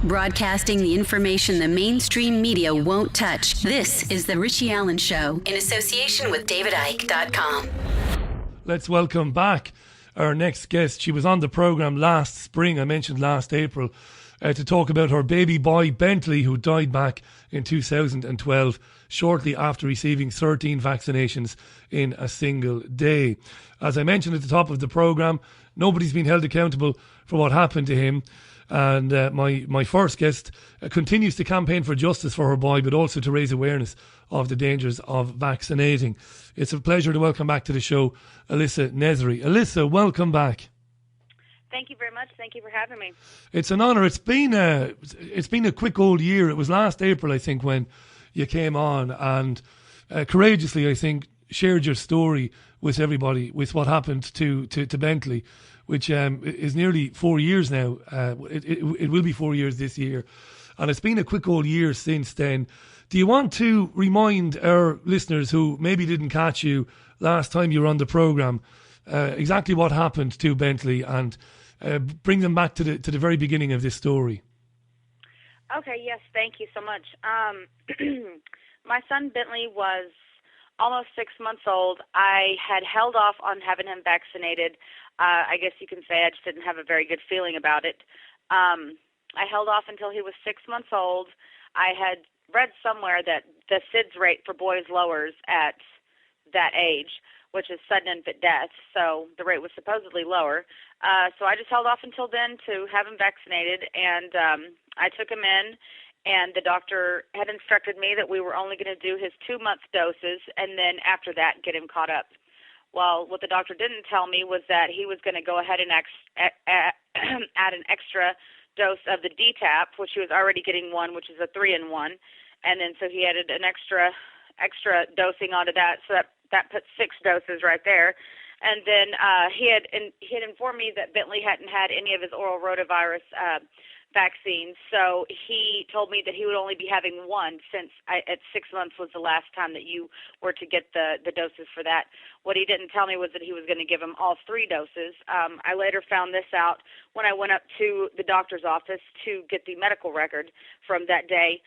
Broadcasting the information the mainstream media won't touch. This is The Richie Allen Show in association with DavidIke.com. Let's welcome back our next guest. She was on the programme last spring, I mentioned last April, to talk about her baby boy Bentley, who died back in 2012, shortly after receiving 13 vaccinations in a single day. As I mentioned at the top of the programme, nobody's been held accountable for what happened to him. And my first guest continues to campaign for justice for her boy, but also to raise awareness of the dangers of vaccinating. It's a pleasure to welcome back to the show Alisa Neathery. Alisa, welcome back. Thank you very much. Thank you for having me. It's an honour. It's been a quick old year. It was last April, I think, when you came on and courageously, I think, shared your story with everybody, with what happened to Bentley, which is nearly 4 years now. It will be 4 years this year. And it's been a quick old year since then. Do you want to remind our listeners who maybe didn't catch you last time you were on the programme exactly what happened to Bentley and bring them back to the very beginning of this story? Okay, yes, thank you so much. My son Bentley was almost 6 months old. I had held off on having him vaccinated. I guess you can say I just didn't have a very good feeling about it. I held off until he was 6 months old. I had read somewhere that the SIDS rate for boys lowers at that age, which is sudden infant death, so the rate was supposedly lower. So I just held off until then to have him vaccinated, and I took him in, and the doctor had instructed me that we were only going to do his 2-month doses, and then after that, get him caught up. Well, what the doctor didn't tell me was that he was going to go ahead and add an extra dose of the DTaP, which he was already getting one, which is a 3-in-1, and then so he added an extra dosing onto that, so that puts 6 doses right there. And then he had informed me that Bentley hadn't had any of his oral rotavirus vaccines, so he told me that he would only be having one since at 6 months was the last time that you were to get the doses for that. What he didn't tell me was that he was going to give him all 3 doses. I later found this out when I went up to the doctor's office to get the medical record from that day.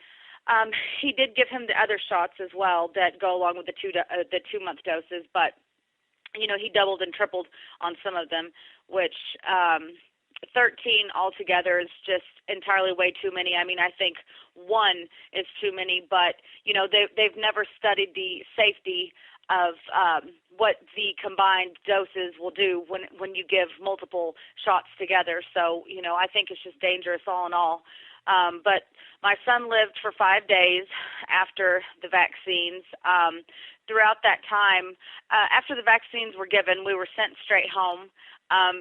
He did give him the other shots as well that go along with the 2-month doses, but you know, he doubled and tripled on some of them, which 13 altogether is just entirely way too many. I mean, I think 1 is too many, but you know, they've never studied the safety of what the combined doses will do when you give multiple shots together. So, you know, I think it's just dangerous all in all. But my son lived for 5 days after the vaccines. Throughout that time, after the vaccines were given, we were sent straight home.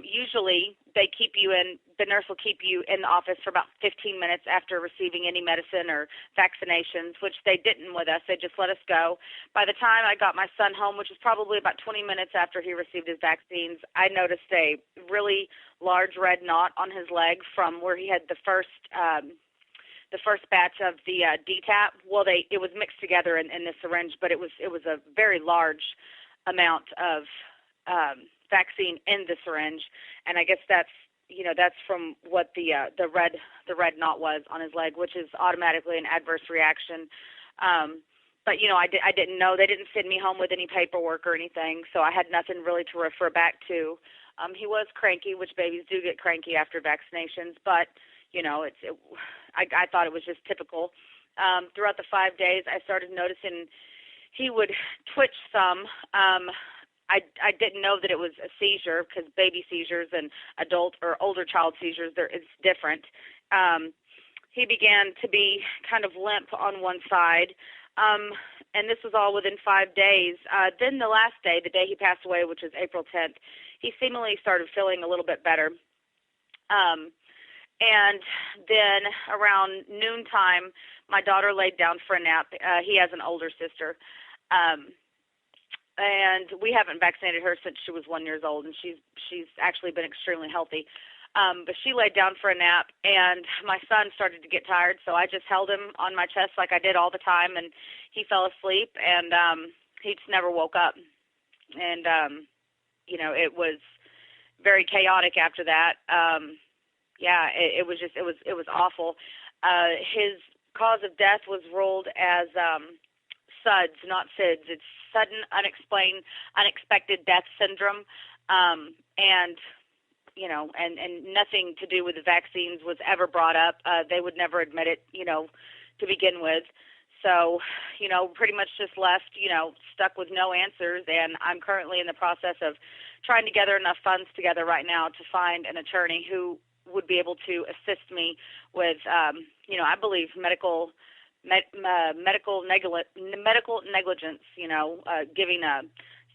Usually the nurse will keep you in the office for about 15 minutes after receiving any medicine or vaccinations, which they didn't with us. They just let us go. By the time I got my son home, which was probably about 20 minutes after he received his vaccines, I noticed a really large red knot on his leg from where he had the first batch of the DTaP. Well, it was mixed together in the syringe, but it was a very large amount of vaccine in the syringe, and I guess that's from what the red knot was on his leg, which is automatically an adverse reaction. But you know, I didn't know. They didn't send me home with any paperwork or anything, so I had nothing really to refer back to. He was cranky, which babies do get cranky after vaccinations, but you know, I thought it was just typical. Throughout the 5 days, I started noticing he would twitch some. I didn't know that it was a seizure because baby seizures and adult or older child seizures, it's different. He began to be kind of limp on one side, and this was all within 5 days. Then the last day, the day he passed away, which was April 10th, he seemingly started feeling a little bit better. And then around noontime, my daughter laid down for a nap. He has an older sister. And we haven't vaccinated her since she was 1 year old, and she's actually been extremely healthy. But she laid down for a nap, and my son started to get tired, so I just held him on my chest like I did all the time, and he fell asleep, and he just never woke up. And, you know, it was very chaotic after that. it was awful. His cause of death was ruled as SUDS, not SIDS. It's sudden unexpected death syndrome, and nothing to do with the vaccines was ever brought up. They would never admit it, to begin with. So, pretty much just left, stuck with no answers, and I'm currently in the process of trying to gather enough funds together right now to find an attorney who would be able to assist me with, I believe medical negligence, giving a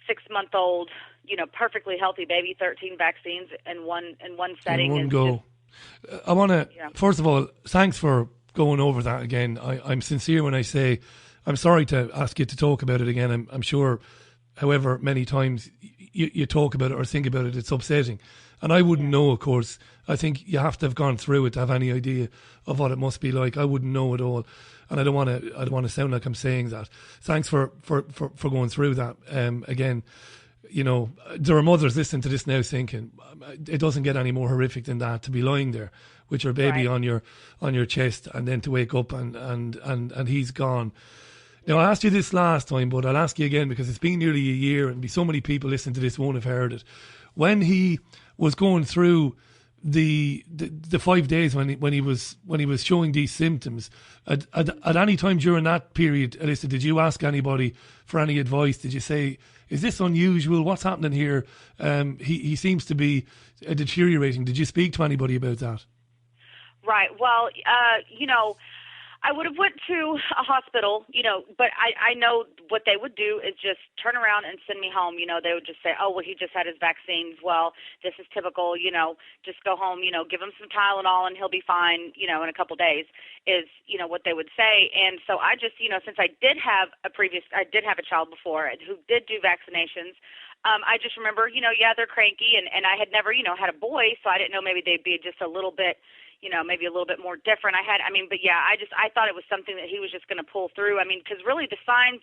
6-month-old, perfectly healthy baby 13 vaccines in one setting. In one go. I want to, first of all, thanks for going over that again. I'm sincere when I say I'm sorry to ask you to talk about it again. I'm sure however many times you talk about it or think about it, it's upsetting. And I wouldn't know, of course. I think you have to have gone through it to have any idea of what it must be like. I wouldn't know at all. And I don't want to sound like I'm saying that. Thanks for going through that. Again, there are mothers listening to this now thinking it doesn't get any more horrific than that, to be lying there with your baby on your chest and then to wake up and he's gone. Now, I asked you this last time, but I'll ask you again because it's been nearly a year and so many people listening to this won't have heard it. When he was going through the 5 days when he was showing these symptoms, at any time during that period, Alisa, did you ask anybody for any advice? Did you say, is this unusual? What's happening here? He seems to be deteriorating. Did you speak to anybody about that? Right. Well, I would have went to a hospital, but I know what they would do is just turn around and send me home. They would just say, oh, well, he just had his vaccines. Well, this is typical, just go home, give him some Tylenol and he'll be fine, in a couple days is, what they would say. And so I just, since I did have a child before who did do vaccinations, I just remember, they're cranky and I had never, had a boy, so I didn't know maybe they'd be just a little bit, maybe a little bit more different. I thought it was something that he was just going to pull through. Because really the signs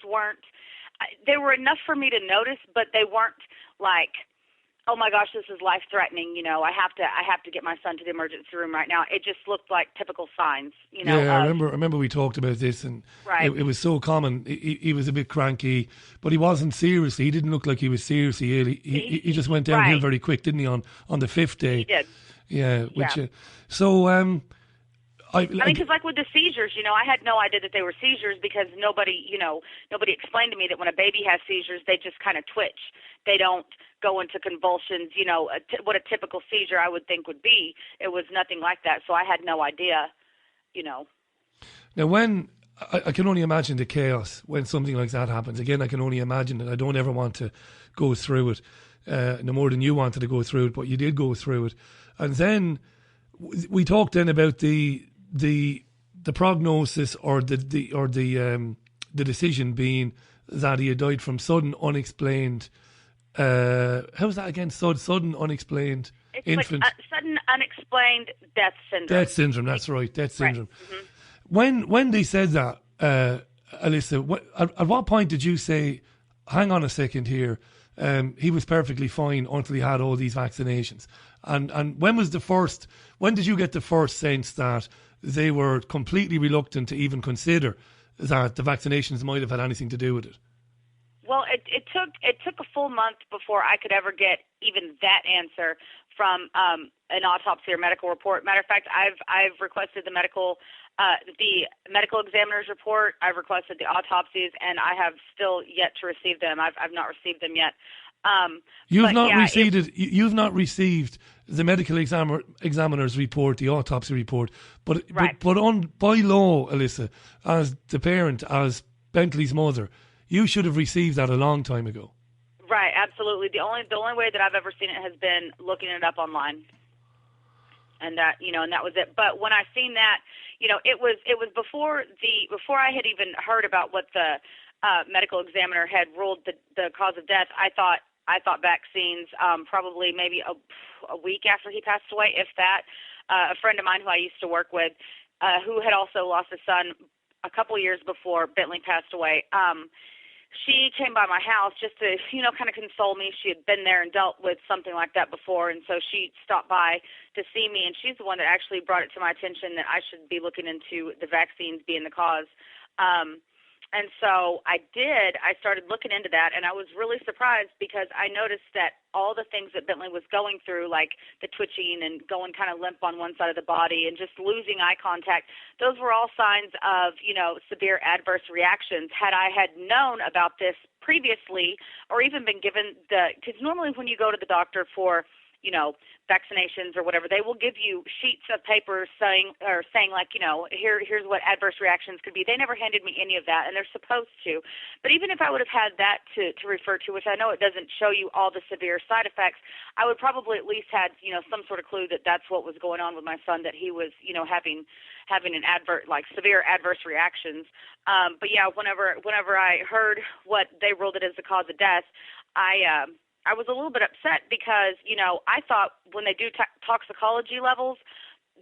they were enough for me to notice, but they weren't like, oh my gosh, this is life-threatening. I have to get my son to the emergency room right now. It just looked like typical signs. I remember we talked about this, and it was so common. He was a bit cranky, but he wasn't seriously. He didn't look like he was seriously ill. He just went downhill very quick, didn't he? On the 5th day, he did. Yeah. Because like with the seizures, I had no idea that they were seizures because nobody explained to me that when a baby has seizures, they just kind of twitch. They don't go into convulsions, what a typical seizure I would think would be. It was nothing like that, so I had no idea, Now, when I can only imagine the chaos when something like that happens. Again, I can only imagine it. I don't ever want to go through it, no more than you wanted to go through it, but you did go through it. And then we talked then about the prognosis or the decision being that he had died from sudden unexplained. How's that again? Sudden unexplained infant. Like sudden unexplained death syndrome. Death syndrome. That's right. Death syndrome. Right. Mm-hmm. When they said that, Alisa, at what point did you say, "Hang on a second here"? He was perfectly fine until he had all these vaccinations. And when did you get the first sense that they were completely reluctant to even consider that the vaccinations might have had anything to do with it? Well, it took a full month before I could ever get even that answer from an autopsy or medical report. Matter of fact, I've requested the medical examiner's report. I've requested the autopsies, and I have still yet to receive them. I've not received them yet. You've not received the medical examiner's report, the autopsy report, but by law, Alisa, as the parent, as Bentley's mother, you should have received that a long time ago. Right, absolutely. The only way that I've ever seen it has been looking it up online, and that was it. But when I seen that, it was before I had even heard about what the medical examiner had ruled the cause of death. I thought vaccines probably maybe a week after he passed away, if that. A friend of mine who I used to work with, who had also lost a son a couple years before Bentley passed away, she came by my house just to, kind of console me. She had been there and dealt with something like that before, and so she stopped by to see me, and she's the one that actually brought it to my attention that I should be looking into the vaccines being the cause. And so I started looking into that, and I was really surprised because I noticed that all the things that Bentley was going through, like the twitching and going kind of limp on one side of the body and just losing eye contact, those were all signs of, severe adverse reactions. Had I had known about this previously or even been given because normally when you go to the doctor for vaccinations or whatever, they will give you sheets of paper saying like, here's what adverse reactions could be. They never handed me any of that, and they're supposed to. But even if I would have had that to refer to, which I know it doesn't show you all the severe side effects, I would probably at least had, some sort of clue that that's what was going on with my son, that he was, having an severe adverse reactions. But yeah, whenever I heard what they ruled it as the cause of death, I was a little bit upset because, I thought when they do toxicology levels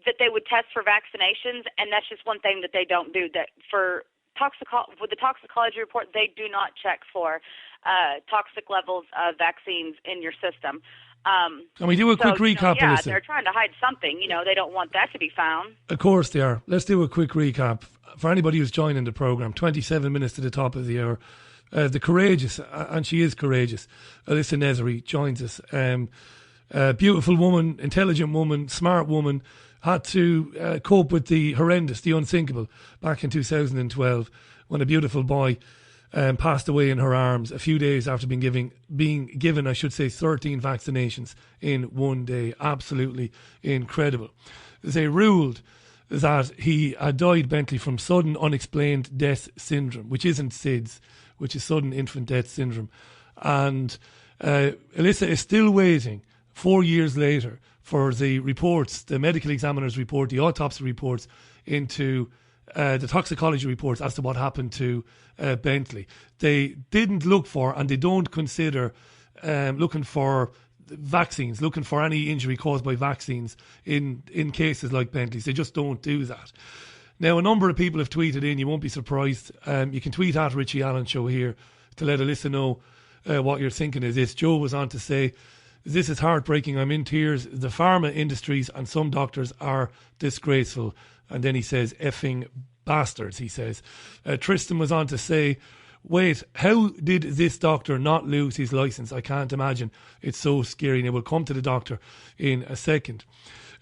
that they would test for vaccinations, and that's just one thing that they don't do. That for with the toxicology report, they do not check for toxic levels of vaccines in your system. Can we do a quick recap, yeah, Alisa? they're trying to hide something. They don't want that to be found. Of course they are. Let's do a quick recap. For anybody who's joining the programme, 27 minutes to the top of the hour, the courageous, and she is courageous, Alisa Neathery joins us. Beautiful woman, intelligent woman, smart woman, had to cope with the horrendous, the unthinkable, back in 2012 when a beautiful boy passed away in her arms a few days after being given, I should say, 13 vaccinations in one day. Absolutely incredible. They ruled that he had died, Bentley, from sudden unexplained death syndrome, which isn't SIDS, which is sudden infant death syndrome. And Alisa is still waiting 4 years later for the reports, the medical examiner's report, the autopsy reports into the toxicology reports as to what happened to Bentley. They didn't look for, and they don't consider looking for vaccines, looking for any injury caused by vaccines in cases like Bentley's. They just don't do that. Now, a number of people have tweeted in. You won't be surprised. You can tweet at Richie Allen Show here to let Alisa know what you're thinking of this. Joe was on to say, "This is heartbreaking. I'm in tears. The pharma industries and some doctors are disgraceful." And then he says, "Effing bastards," he says. Tristan was on to say, "Wait, how did this doctor not lose his licence? I can't imagine. It's so scary." And we'll come to the doctor in a second.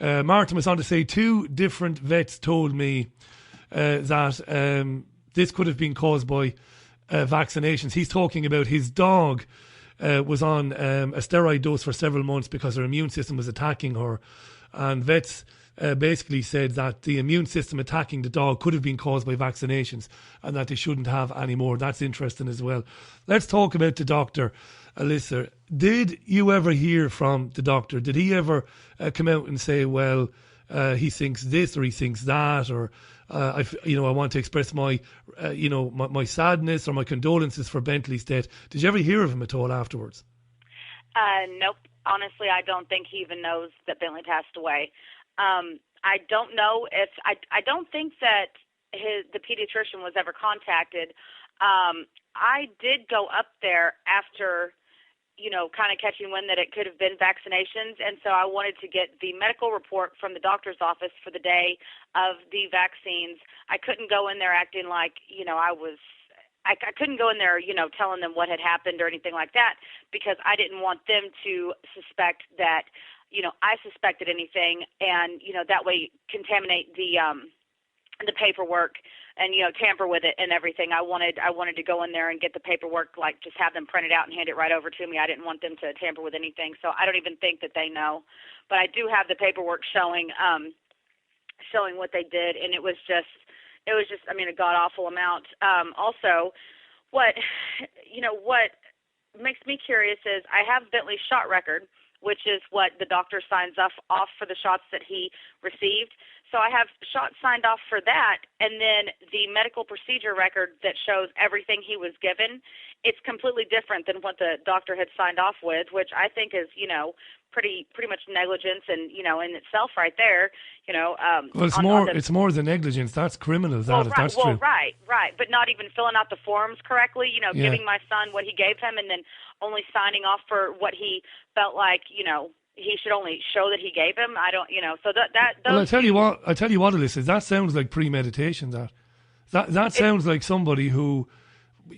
Martin was on to say, 2 different vets told me that this could have been caused by vaccinations. He's talking about his dog was on a steroid dose for several months because her immune system was attacking her. And vets basically said that the immune system attacking the dog could have been caused by vaccinations and that they shouldn't have any more. That's interesting as well. Let's talk about the doctor, Alisa. Did you ever hear from the doctor? Did he ever come out and say, well, he thinks this or he thinks that, or I want to express my my sadness or my condolences for Bentley's death? Did you ever hear of him at all afterwards? Nope. Honestly, I don't think he even knows that Bentley passed away. I don't know if I don't think that the pediatrician was ever contacted. I did go up there after, kind of catching wind that it could have been vaccinations, and so I wanted to get the medical report from the doctor's office for the day of the vaccines. I couldn't go in there acting like, I couldn't go in there, telling them what had happened or anything like that, because I didn't want them to suspect that, I suspected anything, and, that way contaminate the paperwork and, tamper with it and everything. I wanted to go in there and get the paperwork, like just have them print it out and hand it right over to me. I didn't want them to tamper with anything, so I don't even think that they know. But I do have the paperwork showing what they did, and it was just, a god-awful amount. Also, what makes me curious is I have Bentley's shot record, which is what the doctor signs off for the shots that he received. So I have shots signed off for that, and then the medical procedure record that shows everything he was given. it's completely different than what the doctor had signed off with, which I think is, pretty much negligence and, in itself right there, Well, it's more than negligence. That's criminal, that's true. Right. But not even filling out the forms correctly, giving my son what he gave him and then only signing off for what he felt like, he should only show that he gave him. I don't, so that. Well, I tell you what, Alisa, that sounds like premeditation. That sounds like somebody who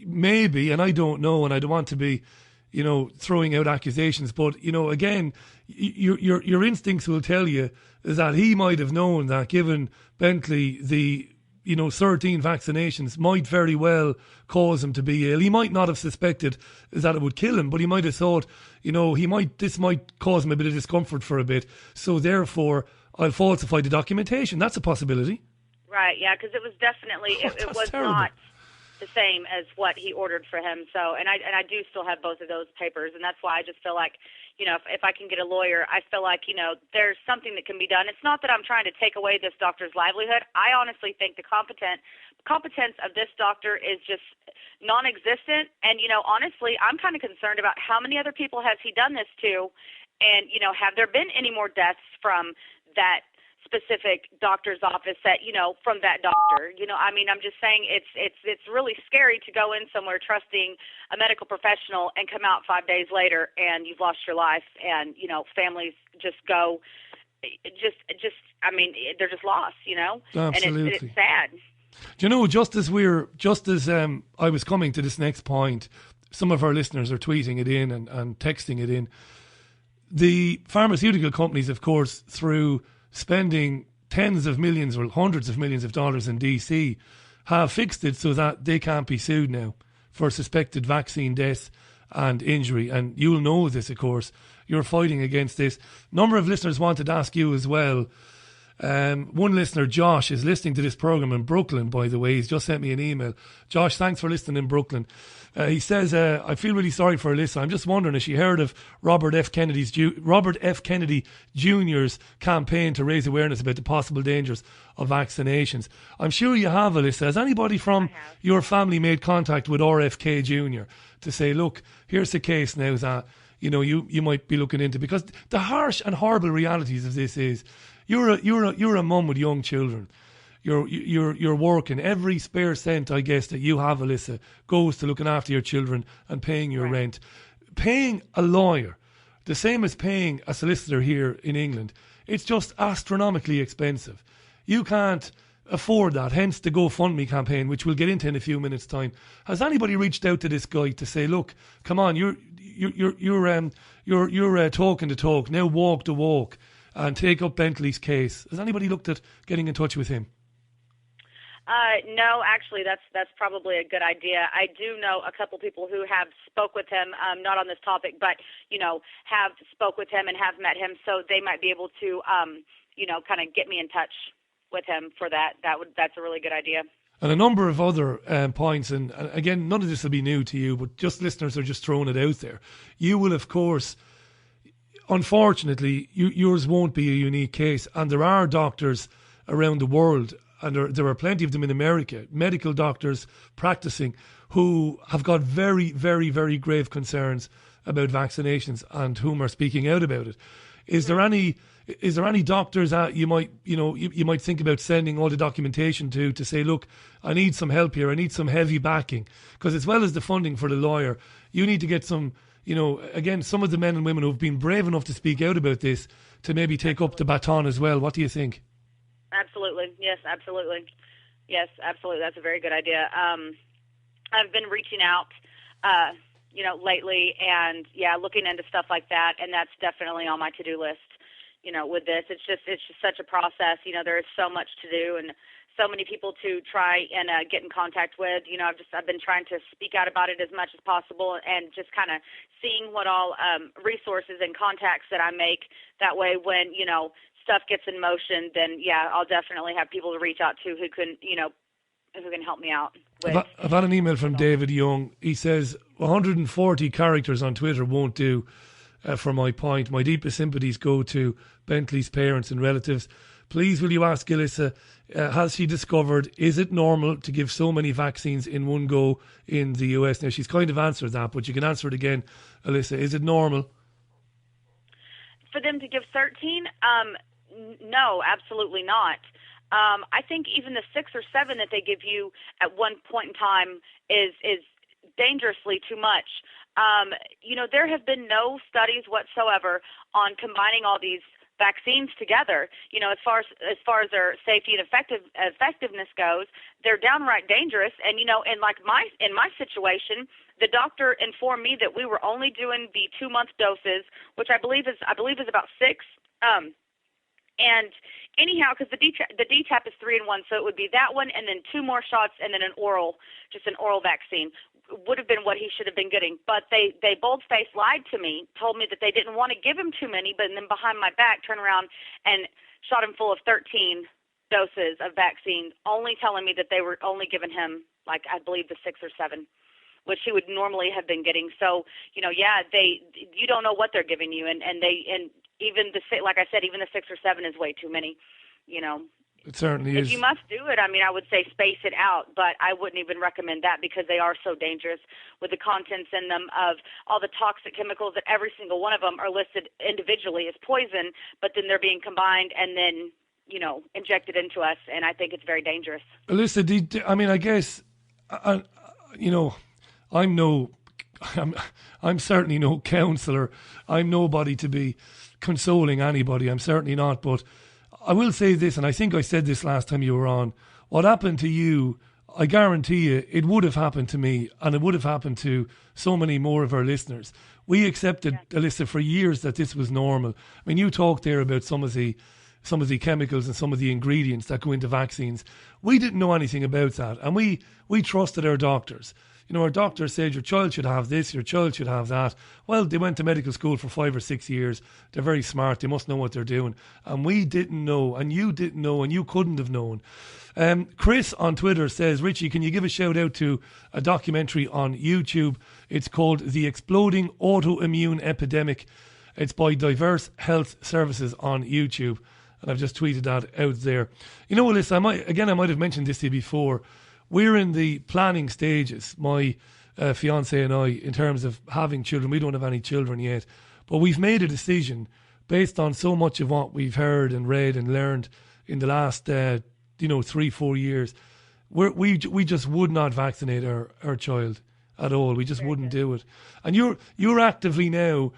maybe, and I don't know, and I don't want to be, throwing out accusations, but again, your instincts will tell you that he might have known that given Bentley the 13 vaccinations might very well cause him to be ill. He might not have suspected that it would kill him, but he might have thought, this might cause him a bit of discomfort for a bit. So therefore, I'll falsify the documentation. That's a possibility. Right, yeah, because it was definitely, it was terrible. Not the same as what he ordered for him. So, and I do still have both of those papers, and that's why I just feel like, if I can get a lawyer, I feel like, there's something that can be done. It's not that I'm trying to take away this doctor's livelihood. I honestly think the competence of this doctor is just non-existent. And, honestly, I'm kind of concerned about how many other people has he done this to, and, have there been any more deaths from that specific doctor's office that, from that doctor, I'm just saying it's really scary to go in somewhere trusting a medical professional and come out 5 days later and you've lost your life and, families just go, they're just lost, Absolutely. And it's sad. Do you know, just as I was coming to this next point, some of our listeners are tweeting it in and texting it in. The pharmaceutical companies, of course, through spending tens of millions or hundreds of millions of dollars in DC, have fixed it so that they can't be sued now for suspected vaccine deaths and injury. And you'll know this, of course. You're fighting against this. Number of listeners wanted to ask you as well. One listener, Josh, is listening to this programme in Brooklyn, by the way. He's just sent me an email. Josh, thanks for listening in Brooklyn. He says, I feel really sorry for Alisa. I'm just wondering, has she heard of Robert F. Kennedy Jr.'s campaign to raise awareness about the possible dangers of vaccinations? I'm sure you have, Alisa. Has anybody from your family made contact with RFK Jr. to say, look, here's the case now that you might be looking into? Because the harsh and horrible realities of this is you're a mum with young children. You're working. Every spare cent, I guess, that you have, Alisa, goes to looking after your children and paying your rent. Paying a lawyer, the same as paying a solicitor here in England, it's just astronomically expensive. You can't afford that. Hence the GoFundMe campaign, which we'll get into in a few minutes' time. Has anybody reached out to this guy to say, look, come on, you're talking the talk, now walk the walk, and take up Bentley's case? Has anybody looked at getting in touch with him? No, actually, that's probably a good idea. I do know a couple people who have spoke with him, not on this topic, but, have spoke with him and have met him, so they might be able to, kind of get me in touch with him for that. That's a really good idea. And a number of other points, and again, none of this will be new to you, but just listeners are just throwing it out there. You will, of course, unfortunately, yours won't be a unique case, and there are doctors around the world, and there are plenty of them in America, medical doctors practicing, who have got very, very, very grave concerns about vaccinations and whom are speaking out about it. Is there any doctors that you might think about sending all the documentation to say, look, I need some help here, I need some heavy backing? Because as well as the funding for the lawyer, you need to get some, again, some of the men and women who've been brave enough to speak out about this to maybe take up the baton as well. What do you think? Absolutely. Yes, absolutely. Yes, absolutely. That's a very good idea. I've been reaching out, lately and, looking into stuff like that, and that's definitely on my to-do list, with this. It's just such a process. There is so much to do and so many people to try and get in contact with. I've been trying to speak out about it as much as possible and just kind of seeing what all resources and contacts that I make. That way when, stuff gets in motion, then I'll definitely have people to reach out to who can help me out with. I've had an email from David Young. He says 140 characters on Twitter won't do for my point. My deepest sympathies go to Bentley's parents and relatives. please will you ask Alisa, has she discovered, is it normal to give so many vaccines in one go in the US? Now, she's kind of answered that, but you can answer it again, Alisa. Is it normal? For them to give 13? No, absolutely not. I think even the 6 or 7 that they give you at one point in time is dangerously too much. There have been no studies whatsoever on combining all these vaccines together. As far as their safety and effectiveness goes, they're downright dangerous. And in my situation, the doctor informed me that we were only doing the 2-month doses, which I believe is about 6. And anyhow, because the DTaP is 3 in 1, so it would be that one, and then 2 more shots, and then an oral vaccine would have been what he should have been getting. But they bold-faced lied to me, told me that they didn't want to give him too many, but then behind my back turned around and shot him full of 13 doses of vaccine, only telling me that they were only giving him, I believe, the 6 or 7, which he would normally have been getting. So, you don't know what they're giving you, and even like I said, even the 6 or 7 is way too many, It certainly is. If you must do it, I would say space it out, but I wouldn't even recommend that because they are so dangerous with the contents in them of all the toxic chemicals that every single one of them are listed individually as poison, but then they're being combined and then, injected into us, and I think it's very dangerous. Alisa, I guess, I'm certainly no counsellor. I'm nobody to be consoling anybody. I'm certainly not, but I will say this, and I think I said this last time you were on. What happened to you, I guarantee you, it would have happened to me, and it would have happened to so many more of our listeners. We accepted, Alisa, for years that this was normal. You talked there about some of the chemicals and some of the ingredients that go into vaccines. We didn't know anything about that, and we trusted our doctors. Our doctor said your child should have this, your child should have that. Well, they went to medical school for 5 or 6 years. They're very smart. They must know what they're doing. And we didn't know, and you didn't know, and you couldn't have known. Chris on Twitter says, Richie, can you give a shout out to a documentary on YouTube? It's called The Exploding Autoimmune Epidemic. It's by Diverse Health Services on YouTube. And I've just tweeted that out there. Alisa, I might have mentioned this to you before. We're in the planning stages, my fiancée and I, in terms of having children. We don't have any children yet. But we've made a decision based on so much of what we've heard and read and learned in the last, 3-4 years. We just would not vaccinate our child at all. We just wouldn't do it. And you're actively now,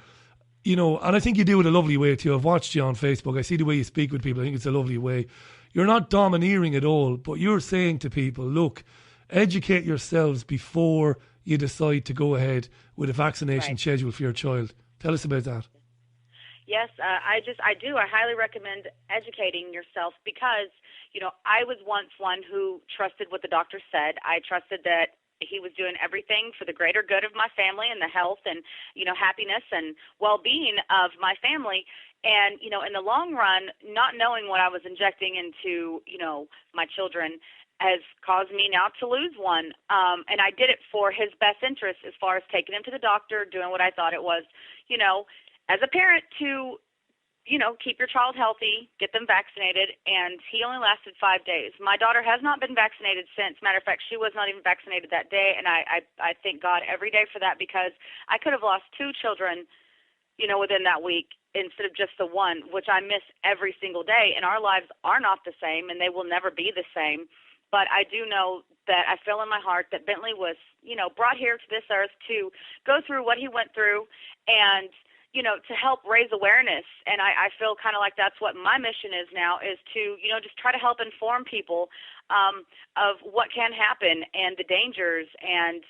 and I think you do it a lovely way too. I've watched you on Facebook. I see the way you speak with people. I think it's a lovely way. You're not domineering at all, but you're saying to people, look, educate yourselves before you decide to go ahead with a vaccination schedule for your child. Tell us about that. Yes, I do. I highly recommend educating yourself because, I was once one who trusted what the doctor said. I trusted that he was doing everything for the greater good of my family and the health and, happiness and well-being of my family. And, in the long run, not knowing what I was injecting into, my children has caused me now to lose one. And I did it for his best interest as far as taking him to the doctor, doing what I thought it was, as a parent to, keep your child healthy, get them vaccinated. And he only lasted 5 days. My daughter has not been vaccinated since. Matter of fact, she was not even vaccinated that day. And I thank God every day for that because I could have lost 2 children, within that week instead of just the one, which I miss every single day. And our lives are not the same, and they will never be the same. But I do know that I feel in my heart that Bentley was, brought here to this earth to go through what he went through and, to help raise awareness. And I feel kind of like that's what my mission is now is to, just try to help inform people of what can happen and the dangers and,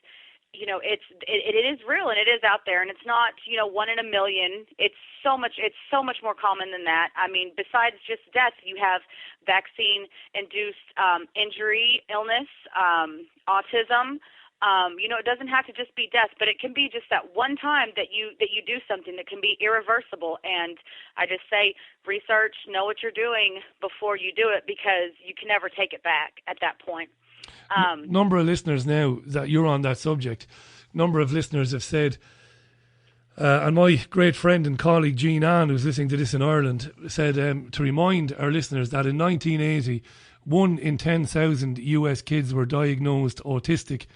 it is real and it is out there and it's not, 1 in a million. It's so much more common than that. Besides just death, you have vaccine-induced injury, illness, autism. It doesn't have to just be death, but it can be just that one time that you do something that can be irreversible. And I just say research, know what you're doing before you do it because you can never take it back at that point. Number of listeners now that you're on that subject, number of listeners have said, And my great friend and colleague Jean Ann, who's listening to this in Ireland, said to remind our listeners that in 1980, 1 in 10,000 US kids were diagnosed autistic,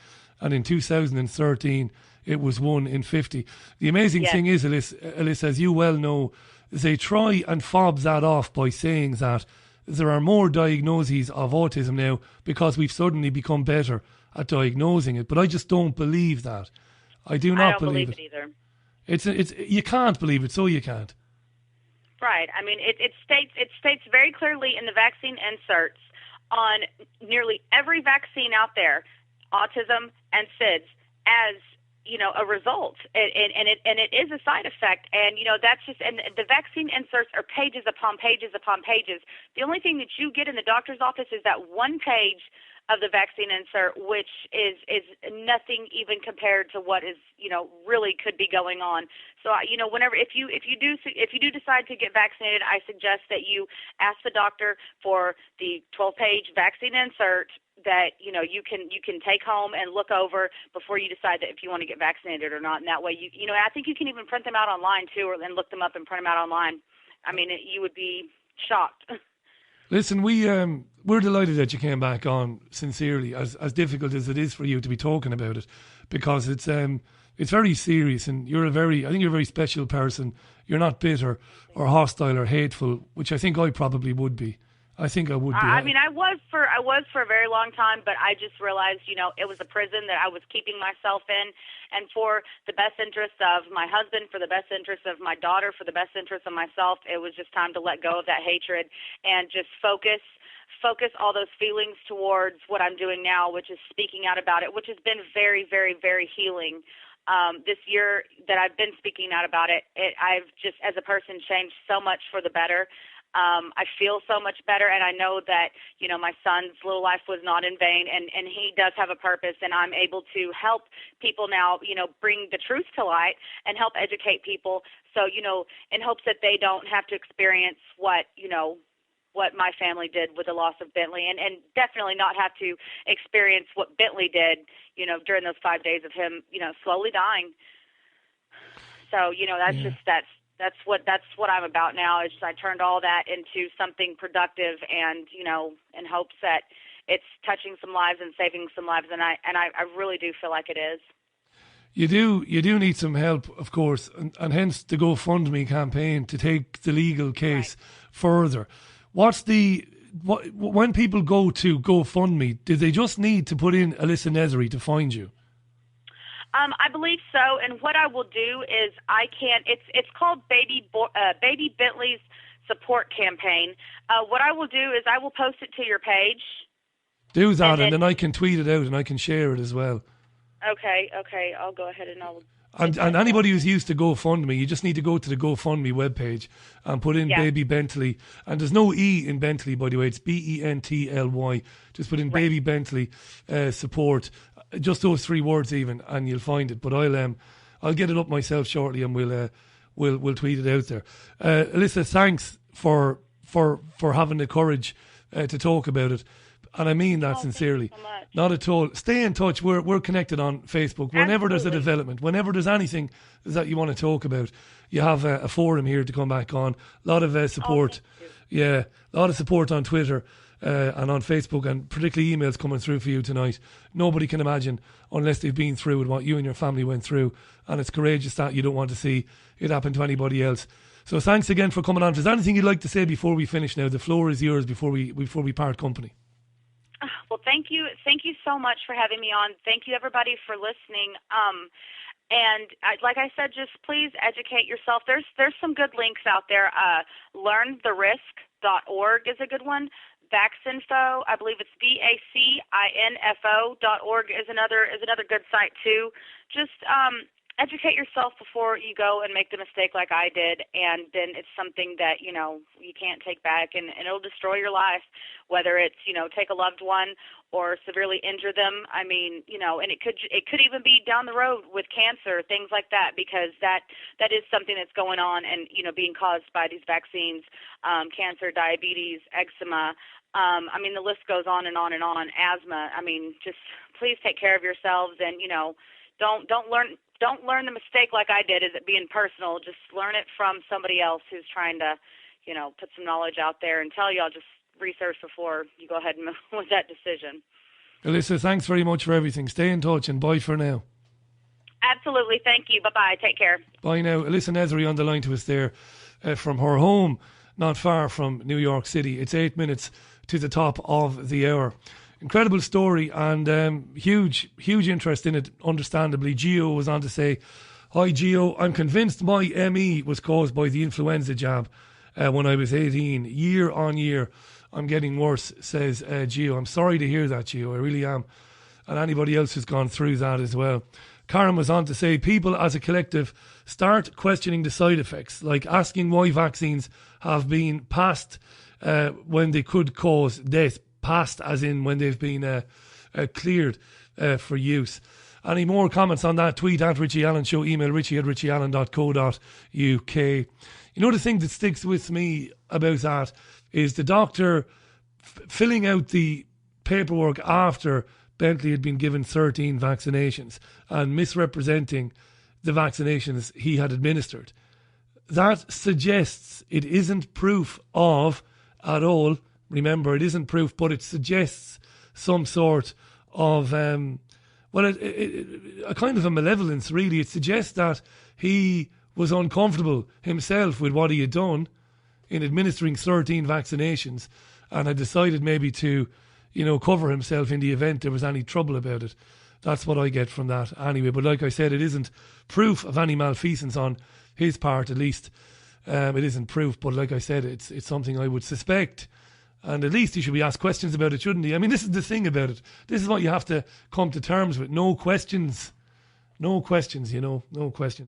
and in 2013, it was 1 in 50. The amazing thing is, Alisa, as you well know, they try and fob that off by saying that there are more diagnoses of autism now because we've suddenly become better at diagnosing it. But I just don't believe that. I do not believe it either. It's you can't believe it, so you can't. Right. I mean, it states very clearly in the vaccine inserts on nearly every vaccine out there, autism and SIDS as a result, and it is a side effect, and that's just, and the vaccine inserts are pages upon pages upon pages. The only thing that you get in the doctor's office is that one page of the vaccine insert, which is nothing even compared to what is really could be going on. So whenever if you do decide to get vaccinated, I suggest that you ask the doctor for the 12-page vaccine insert that you can take home and look over before you decide that if you want to get vaccinated or not. And that way I think you can even print them out online too, or then look them up and print them out online. I mean, you would be shocked. Listen, we're delighted that you came back on, sincerely, as difficult as it is for you to be talking about it, because it's very serious, and I think you're a very special person. You're not bitter or hostile or hateful, which I think I probably would be. I think I would be. I mean, I was for a very long time, but I just realized, it was a prison that I was keeping myself in, and for the best interest of my husband, for the best interest of my daughter, for the best interest of myself, it was just time to let go of that hatred and just focus all those feelings towards what I'm doing now, which is speaking out about it, which has been very, very, very healing. This year that I've been speaking out about it, I've just, as a person, changed so much for the better. I feel so much better, and I know that, my son's little life was not in vain, and he does have a purpose, and I'm able to help people now, bring the truth to light and help educate people. So, in hopes that they don't have to experience what my family did with the loss of Bentley, and definitely not have to experience what Bentley did, during those 5 days of him, slowly dying. So, that's what I'm about now. Is I turned all that into something productive, and in hopes that it's touching some lives and saving some lives, and I really do feel like it is. You do need some help, of course, and hence the GoFundMe campaign to take the legal case further. When people go to GoFundMe, do they just need to put in Alisa Neathery to find you? I believe so, and what I will do is it's called Baby Bentley's Support Campaign. What I will do is I will post it to your page. Do that, and then I can tweet it out and I can share it as well. Okay, I'll go ahead and I'll... And anybody who's used to GoFundMe, you just need to go to the GoFundMe webpage and put in Baby Bentley. And there's no E in Bentley, by the way. It's Bently. Just put in Baby Bentley support. Just those 3 words even, and you'll find it. But I'll get it up myself shortly, and we'll tweet it out there. Alisa, thanks for having the courage to talk about it. And I mean that sincerely. Thank you so much. Not at all. Stay in touch. We're connected on Facebook. Whenever there's a development, whenever there's anything that you want to talk about, you have a forum here to come back on. A lot of support. A lot of support on Twitter and on Facebook, and particularly emails coming through for you tonight. Nobody can imagine unless they've been through with what you and your family went through, and it's courageous that you don't want to see it happen to anybody else. So thanks again for coming on. If there's anything you'd like to say before we finish now, the floor is yours before we part company. Well, thank you so much for having me on. Thank you, everybody, for listening. And like I said, just please educate yourself. There's some good links out there. LearnTheRisk.org is a good one. Vaxinfo, I believe it's VACINFO.org is another good site too. Just educate yourself before you go and make the mistake like I did, and then it's something that you can't take back, and it'll destroy your life, whether it's take a loved one or severely injure them. I mean, and it could even be down the road with cancer, things like that, because that is something that's going on and being caused by these vaccines, cancer, diabetes, eczema. I mean, the list goes on and on and on. Asthma. I mean, just please take care of yourselves, and don't learn don't learn the mistake like I did, is it being personal. Just learn it from somebody else who's trying to, put some knowledge out there and tell y'all just research before you go ahead and move with that decision. Alisa, thanks very much for everything. Stay in touch and bye for now. Absolutely. Thank you. Bye-bye. Take care. Bye now. Alisa Neathery on the line to us there from her home, not far from New York City. It's 8 minutes to the top of the hour. Incredible story and huge interest in it, understandably. Gio was on to say, "Hi Gio, I'm convinced my ME was caused by the influenza jab when I was 18. Year on year, I'm getting worse," says Gio. I'm sorry to hear that, Gio, I really am. And anybody else who's gone through that as well. Karen was on to say, people as a collective start questioning the side effects, like asking why vaccines have been passed when they could cause death. Passed as in when they've been cleared for use. Any more comments on that? Tweet at @RichieAllenShow, email richie@richieallen.co.uk. The thing that sticks with me about that is the doctor filling out the paperwork after Bentley had been given 13 vaccinations and misrepresenting the vaccinations he had administered. That suggests it isn't proof of at all. Remember, it isn't proof, but it suggests some sort of, a kind of a malevolence, really. It suggests that he was uncomfortable himself with what he had done in administering 13 vaccinations and had decided maybe to, cover himself in the event there was any trouble about it. That's what I get from that anyway. But like I said, it isn't proof of any malfeasance on his part, at least. It isn't proof, but like I said, it's something I would suspect. And at least he should be asked questions about it, shouldn't he? I mean, this is the thing about it. This is what you have to come to terms with. No questions. No questions, no questions.